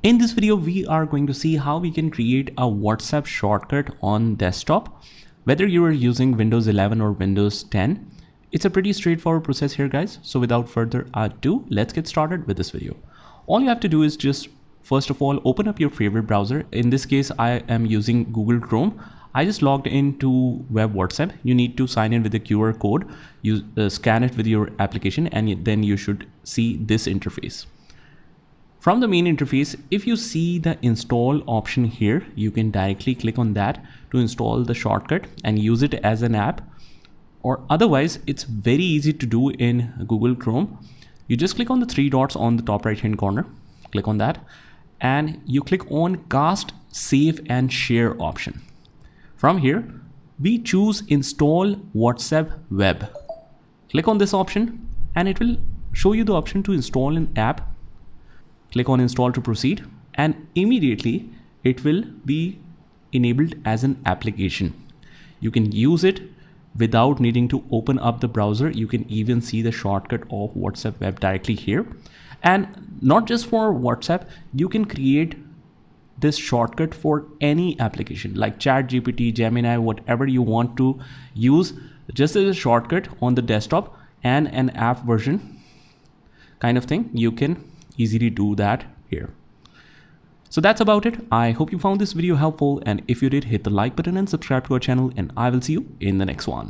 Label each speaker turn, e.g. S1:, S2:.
S1: In this video, we are going to see how we can create a WhatsApp shortcut on desktop, whether you are using Windows 11 or Windows 10. It's a pretty straightforward process here, guys. So without further ado, let's get started with this video. All you have to do is just, first of all, open up your favorite browser. In this case, I am using Google Chrome. I just logged into web WhatsApp. You need to sign in with the QR code. You scan it with your application, and then you should see this interface. From the main interface, if you see the install option here, you can directly click on that to install the shortcut and use it as an app. Or otherwise, it's very easy to do in Google Chrome. You just click on the three dots on the top right hand corner, click on that, and you click on cast, save and share option. From here, we choose install WhatsApp web. Click on this option and it will show you the option to install an app. Click on install to proceed, and immediately it will be enabled as an application. You can use it without needing to open up the browser. You can even see the shortcut of WhatsApp web directly here. And not just for WhatsApp, you can create this shortcut for any application like ChatGPT, Gemini, whatever you want to use, just as a shortcut on the desktop and an app version kind of thing. You can easily do that here. So that's about it. I hope you found this video helpful, and if you did, hit the like button and subscribe to our channel, and I will see you in the next one.